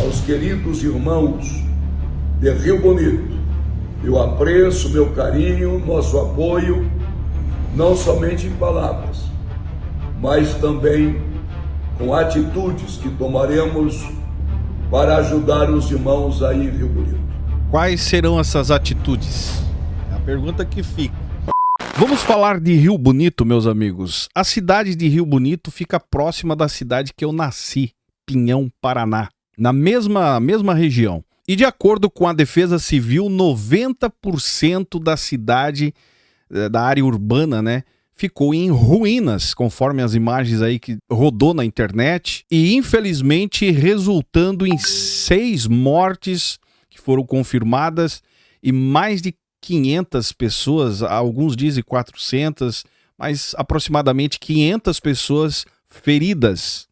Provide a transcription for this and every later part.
aos queridos irmãos de Rio Bonito, meu apreço, meu carinho, nosso apoio, não somente em palavras, mas também com atitudes que tomaremos para ajudar os irmãos aí em Rio Bonito. Quais serão essas atitudes? É a pergunta que fica. Vamos falar de Rio Bonito, meus amigos. A cidade de Rio Bonito fica próxima da cidade que eu nasci, Pinhão, Paraná, na mesma região. E de acordo com a Defesa Civil, 90% da cidade, da área urbana, né, ficou em ruínas, conforme as imagens aí que rodou na internet, e infelizmente resultando em 6 mortes que foram confirmadas e mais de 500 pessoas, alguns dizem 400, mas aproximadamente 500 pessoas feridas.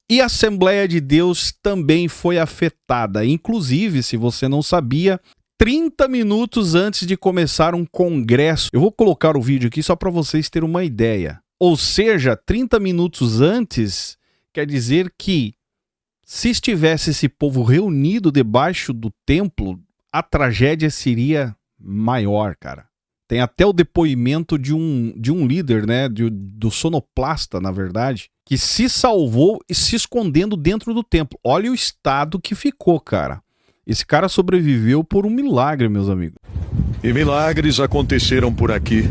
E a Assembleia de Deus também foi afetada. Inclusive, se você não sabia, 30 minutos antes de começar um congresso. Eu vou colocar o vídeo aqui só para vocês terem uma ideia. Ou seja, 30 minutos antes quer dizer que se estivesse esse povo reunido debaixo do templo, a tragédia seria maior, cara. Tem até o depoimento de um líder, né, do sonoplasta, na verdade, que se salvou e se escondendo dentro do templo. Olha o estado que ficou, cara. Esse cara sobreviveu por um milagre, meus amigos. E milagres aconteceram por aqui.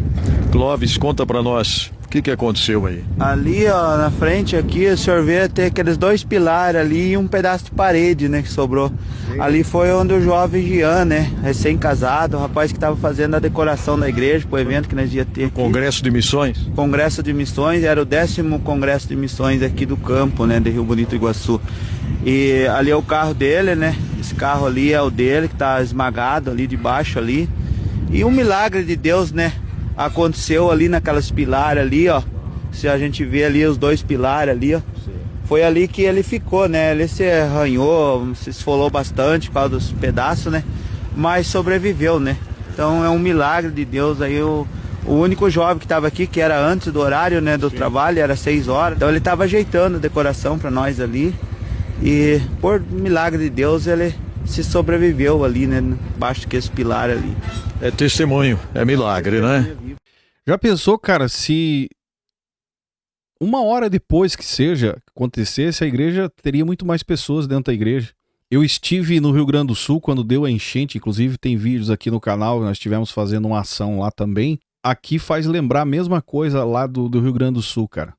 Clóvis, conta pra nós, o que aconteceu aí? Ali, ó, na frente aqui, o senhor vê ter aqueles 2 pilares ali e um pedaço de parede, né, que sobrou. Sim. Ali foi onde o jovem Jean, né, recém-casado, o rapaz que estava fazendo a decoração da igreja pro evento que nós ia ter aqui. Congresso de Missões? Congresso de Missões, era o 10º Congresso de Missões aqui do campo, né, de Rio Bonito, Iguaçu. E ali é o carro dele, né, esse carro ali é o dele, que tá esmagado ali debaixo ali. E um milagre de Deus, né, aconteceu ali naquelas pilares ali, ó. Se a gente vê ali os 2 pilares ali, ó. Sim. Foi ali que ele ficou, né? Ele se arranhou, se esfolou bastante por causa dos pedaços, né? Mas sobreviveu, né? Então é um milagre de Deus aí. O único jovem que estava aqui, que era antes do horário, né, do trabalho, era 6 horas. Então ele estava ajeitando a decoração para nós ali. E por milagre de Deus ele se sobreviveu ali, né? Embaixo daqueles pilares ali. É testemunho, é milagre, né? Já pensou, cara, se 1 hora depois que seja acontecesse, a igreja teria muito mais pessoas dentro da igreja. Eu estive no Rio Grande do Sul quando deu a enchente, inclusive tem vídeos aqui no canal, nós estivemos fazendo uma ação lá também. Aqui faz lembrar a mesma coisa lá do Rio Grande do Sul, cara.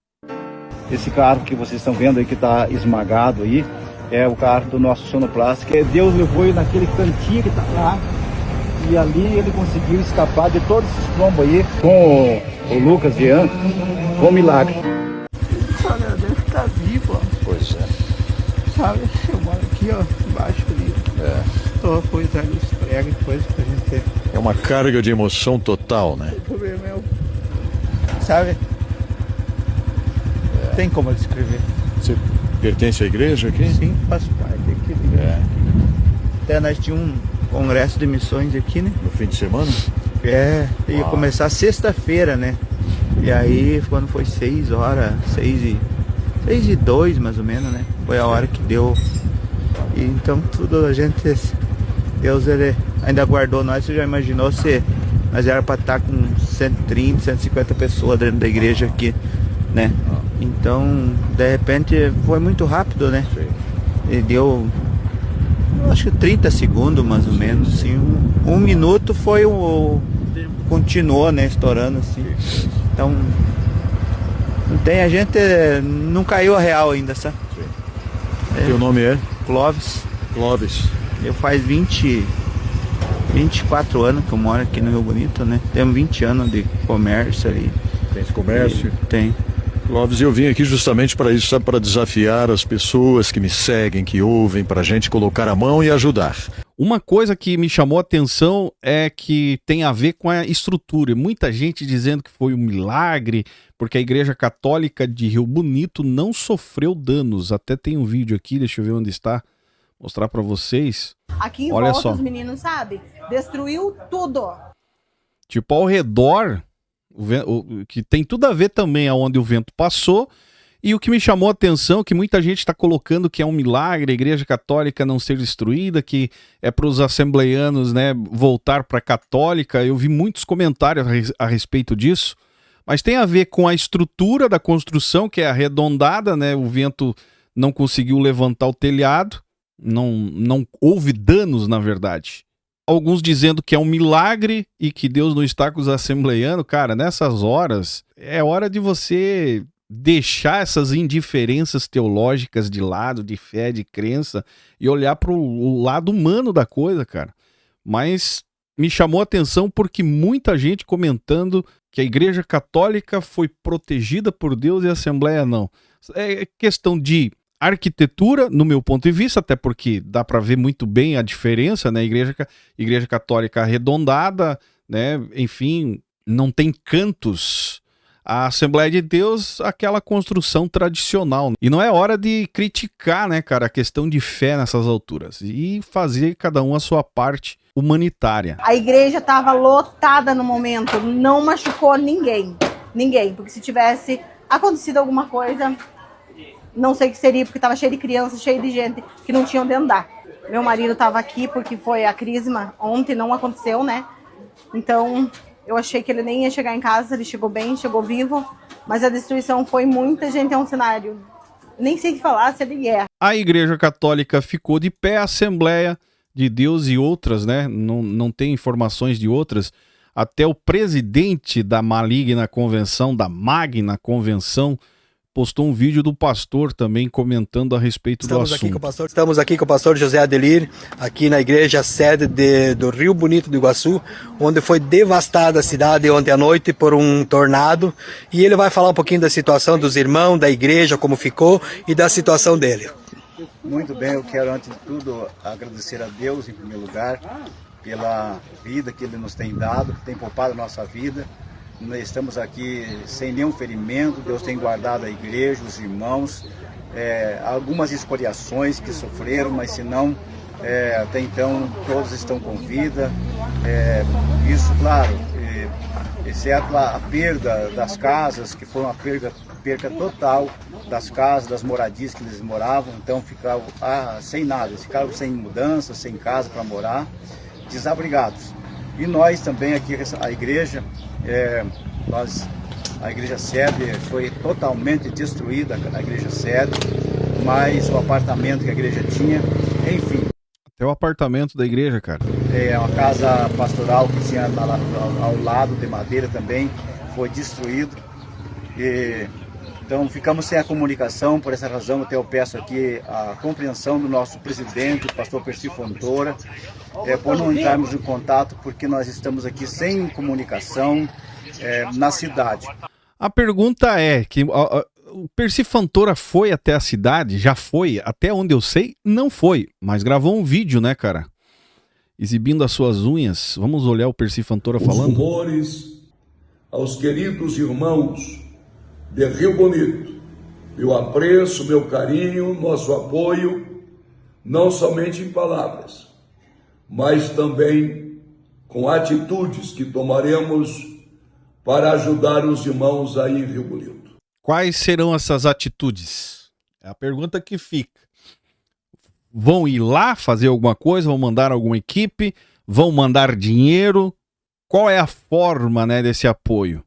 Esse carro que vocês estão vendo aí que tá esmagado aí, é o carro do nosso sonoplasta, que Deus levou ele naquele cantinho que tá lá. E ali ele conseguiu escapar de todos esses trombos aí com o Lucas Jean, com milagre. Olha, eu devo estar vivo, ó. Pois é. Sabe, eu moro aqui, ó, embaixo ali. Tô coisa ali, os pregos e coisa pra gente ter. É uma carga de emoção total, né? O problema é o... Sabe? Tem como eu descrever. Você pertence à igreja aqui? Sim, faço parte aqui. Até nós tínhamos um congresso de missões aqui, né? No fim de semana? Ia começar sexta-feira, né? E aí, quando foi 6 horas, 6:02 mais ou menos, né? Foi a hora que deu. E então tudo a gente, Deus ele ainda guardou nós. Você já imaginou se nós era para estar com 130, 150 pessoas dentro da igreja aqui, né? Então, de repente, foi muito rápido, né? E deu, acho que 30 segundos mais ou menos, assim, um minuto foi continuou, né, estourando assim. Então, não tem, a gente não caiu a real ainda, sabe? Teu nome é? Clóvis. Clóvis. Eu faz 24 anos que eu moro aqui no Rio Bonito, né? Temos 20 anos de comércio aí. Tem esse comércio? Tem. Clóvis, eu vim aqui justamente para isso, sabe, para desafiar as pessoas que me seguem, que ouvem, para a gente colocar a mão e ajudar. Uma coisa que me chamou a atenção é que tem a ver com a estrutura. Muita gente dizendo que foi um milagre, porque a Igreja Católica de Rio Bonito não sofreu danos. Até tem um vídeo aqui, deixa eu ver onde está, mostrar para vocês. Aqui em Olha volta só. os meninos, sabe? Destruiu tudo. Tipo, ao redor, que tem tudo a ver também aonde o vento passou, E o que me chamou a atenção é que muita gente está colocando que é um milagre a Igreja Católica não ser destruída, que é para os assembleianos, né, voltar para a católica. Eu vi muitos comentários a respeito disso, mas tem a ver com a estrutura da construção, que é arredondada, né, o vento não conseguiu levantar o telhado, não houve danos, na verdade. Alguns dizendo que é um milagre e que Deus não está com os assembleianos. Cara, nessas horas, é hora de você deixar essas indiferenças teológicas de lado, de fé, de crença, e olhar para o lado humano da coisa, cara. Mas me chamou a atenção porque muita gente comentando que a Igreja Católica foi protegida por Deus e a Assembleia não. É questão de arquitetura, no meu ponto de vista, até porque dá para ver muito bem a diferença, né? Igreja Católica arredondada, né? Enfim, não tem cantos. A Assembleia de Deus, aquela construção tradicional. E não é hora de criticar, né, cara, a questão de fé nessas alturas. E fazer cada um a sua parte humanitária. A igreja estava lotada no momento, não machucou ninguém. Ninguém, porque se tivesse acontecido alguma coisa, não sei o que seria, porque estava cheio de crianças, cheio de gente que não tinha onde andar. Meu marido estava aqui porque foi a crisma ontem, não aconteceu, né? Então eu achei que ele nem ia chegar em casa, ele chegou bem, chegou vivo, mas a destruição foi muita gente, é um cenário, nem sei o que falar, se ele é. A Igreja Católica ficou de pé, a Assembleia de Deus e outras, né? Não tem informações de outras. Até o presidente da Magna Convenção, postou um vídeo do pastor também comentando a respeito do assunto. Estamos aqui com o pastor José Adelir, aqui na igreja sede do Rio Bonito do Iguaçu, onde foi devastada a cidade ontem à noite por um tornado. E ele vai falar um pouquinho da situação dos irmãos, da igreja, como ficou e da situação dele. Muito bem, eu quero antes de tudo agradecer a Deus em primeiro lugar pela vida que Ele nos tem dado, tem poupado a nossa vida. Nós estamos aqui sem nenhum ferimento, Deus tem guardado a igreja, os irmãos, algumas escoriações que sofreram, mas se não, até então todos estão com vida. Isso, claro, exceto a perda das casas, que foi uma perca total das casas, das moradias que eles moravam, então ficaram sem nada, ficaram sem mudança, sem casa para morar, desabrigados. E nós também aqui, a igreja, a igreja sede foi totalmente destruída, a igreja sede, mas o apartamento que a igreja tinha, enfim. Até o apartamento da igreja, cara. É uma casa pastoral que tinha ao lado de madeira também, foi destruído. Então ficamos sem a comunicação, por essa razão até eu peço aqui a compreensão do nosso presidente, o pastor Percy Fontoura, por não entrarmos em contato, porque nós estamos aqui sem comunicação na cidade. A pergunta é que o Percy Fontoura foi até a cidade? Já foi? Até onde eu sei, não foi, mas gravou um vídeo, né, cara? Exibindo as suas unhas. Vamos olhar o Percy Fontoura falando? Os rumores aos queridos irmãos de Rio Bonito, meu apreço, meu carinho, nosso apoio, não somente em palavras, mas também com atitudes que tomaremos para ajudar os irmãos aí em Rio Bonito. Quais serão essas atitudes? É a pergunta que fica. Vão ir lá fazer alguma coisa? Vão mandar alguma equipe? Vão mandar dinheiro? Qual é a forma, né, desse apoio?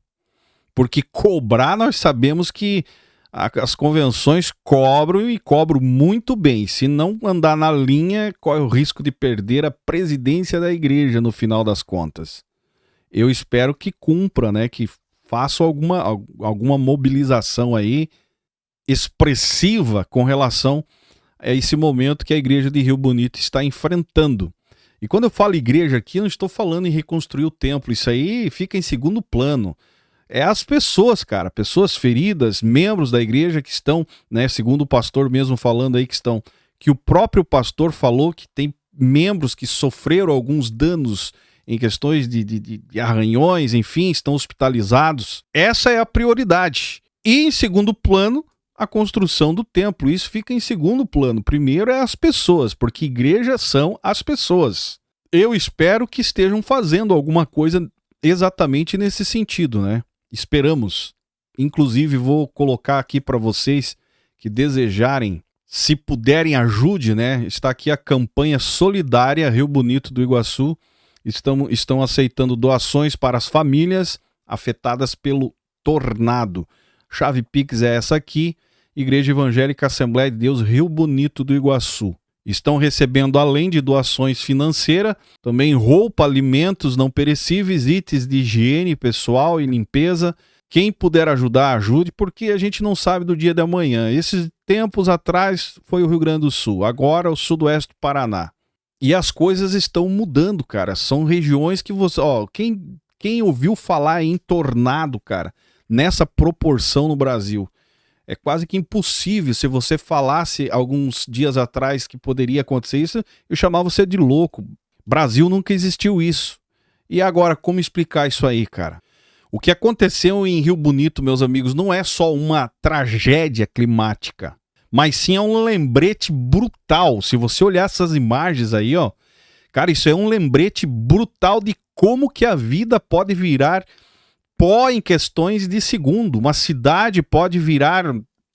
Porque cobrar, nós sabemos que as convenções cobram e cobram muito bem. Se não andar na linha, corre o risco de perder a presidência da igreja no final das contas. Eu espero que cumpra, né? Que faça alguma mobilização aí expressiva com relação a esse momento que a igreja de Rio Bonito está enfrentando. E quando eu falo igreja aqui, eu não estou falando em reconstruir o templo. Isso aí fica em segundo plano. É as pessoas, cara, pessoas feridas, membros da igreja que estão, né, segundo o pastor mesmo falando aí que o próprio pastor falou que tem membros que sofreram alguns danos em questões de arranhões, enfim, estão hospitalizados. Essa é a prioridade. E em segundo plano, a construção do templo. Isso fica em segundo plano. Primeiro é as pessoas, porque igreja são as pessoas. Eu espero que estejam fazendo alguma coisa exatamente nesse sentido, né? Esperamos. Inclusive, vou colocar aqui para vocês que desejarem, se puderem, ajude, né? Está aqui a campanha solidária Rio Bonito do Iguaçu. Estão aceitando doações para as famílias afetadas pelo tornado. Chave Pix é essa aqui, Igreja Evangélica Assembleia de Deus Rio Bonito do Iguaçu. Estão recebendo, além de doações financeiras, também roupa, alimentos não perecíveis, itens de higiene pessoal e limpeza. Quem puder ajudar, ajude, porque a gente não sabe do dia de amanhã. Esses tempos atrás foi o Rio Grande do Sul, agora o sudoeste do Paraná. E as coisas estão mudando, cara. São regiões que você... Ó, quem ouviu falar em tornado, cara, nessa proporção no Brasil? É quase que impossível. Se você falasse alguns dias atrás que poderia acontecer isso, eu chamava você de louco. Brasil nunca existiu isso. E agora, como explicar isso aí, cara? O que aconteceu em Rio Bonito, meus amigos, não é só uma tragédia climática, mas sim é um lembrete brutal. Se você olhar essas imagens aí, ó, cara, isso é um lembrete brutal de como que a vida pode virar pó em questões de segundo. Uma cidade pode virar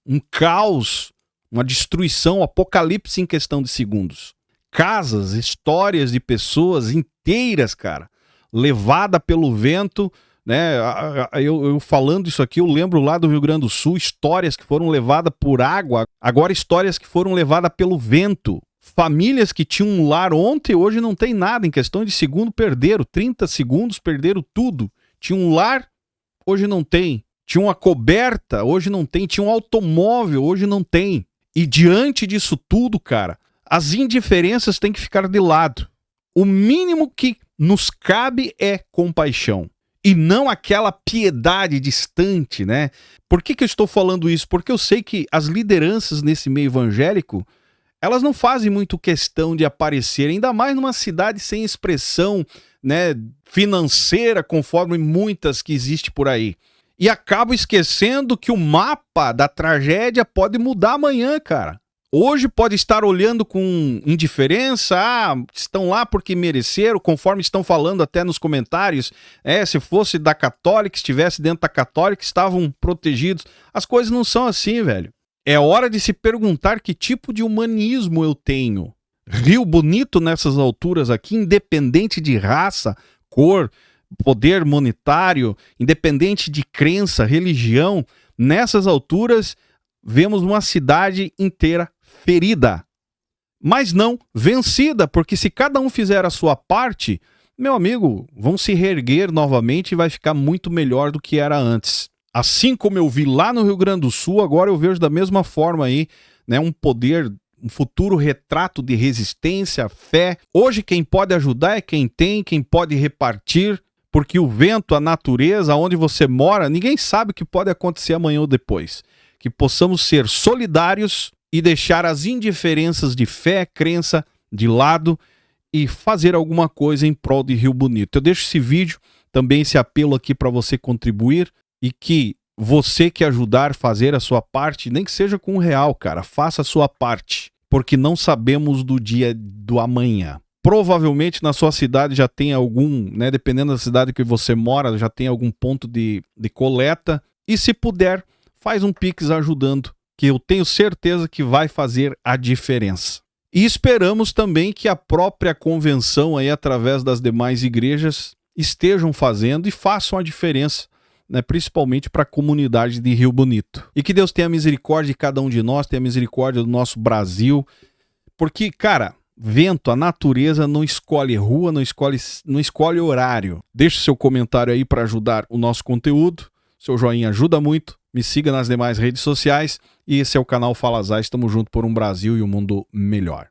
um caos, uma destruição, um apocalipse em questão de segundos. Casas, histórias de pessoas inteiras, cara, levada pelo vento, né? Eu falando isso aqui, eu lembro lá do Rio Grande do Sul, histórias que foram levadas por água, agora histórias que foram levadas pelo vento. Famílias que tinham um lar ontem, hoje não tem nada, em questão de segundo perderam, 30 segundos perderam tudo. Tinha um lar, hoje não tem. Tinha uma coberta, hoje não tem. Tinha um automóvel, hoje não tem. E diante disso tudo, cara, as indiferenças têm que ficar de lado. O mínimo que nos cabe é compaixão. E não aquela piedade distante, né? Por que eu estou falando isso? Porque eu sei que as lideranças nesse meio evangélico, elas não fazem muito questão de aparecer, ainda mais numa cidade sem expressão, né, financeira, conforme muitas que existem por aí. E acabo esquecendo que o mapa da tragédia pode mudar amanhã, cara. Hoje pode estar olhando com indiferença, estão lá porque mereceram, conforme estão falando até nos comentários, se fosse da Católica, estivesse dentro da Católica, estavam protegidos. As coisas não são assim, velho. É hora de se perguntar que tipo de humanismo eu tenho. Rio Bonito nessas alturas aqui, independente de raça, cor, poder monetário, independente de crença, religião, nessas alturas vemos uma cidade inteira ferida. Mas não vencida, porque se cada um fizer a sua parte, meu amigo, vão se reerguer novamente e vai ficar muito melhor do que era antes. Assim como eu vi lá no Rio Grande do Sul, agora eu vejo da mesma forma aí, né, um poder, um futuro retrato de resistência, fé. Hoje quem pode ajudar é quem tem, quem pode repartir, porque o vento, a natureza, onde você mora, ninguém sabe o que pode acontecer amanhã ou depois. Que possamos ser solidários e deixar as indiferenças de fé, crença de lado e fazer alguma coisa em prol de Rio Bonito. Eu deixo esse vídeo, também esse apelo aqui para você contribuir e que você que ajudar a fazer a sua parte, nem que seja com R$1, cara, faça a sua parte, porque não sabemos do dia do amanhã. Provavelmente na sua cidade já tem algum, né, dependendo da cidade que você mora, já tem algum ponto de coleta. E se puder, faz um Pix ajudando, que eu tenho certeza que vai fazer a diferença. E esperamos também que a própria convenção aí, através das demais igrejas, estejam fazendo e façam a diferença, né, principalmente para a comunidade de Rio Bonito. E que Deus tenha misericórdia de cada um de nós, tenha misericórdia do nosso Brasil, porque, cara, vento, a natureza não escolhe rua, não escolhe horário. Deixe seu comentário aí para ajudar o nosso conteúdo. Seu joinha ajuda muito. Me siga nas demais redes sociais. E esse é o canal Fala Zay. Estamos juntos por um Brasil e um mundo melhor.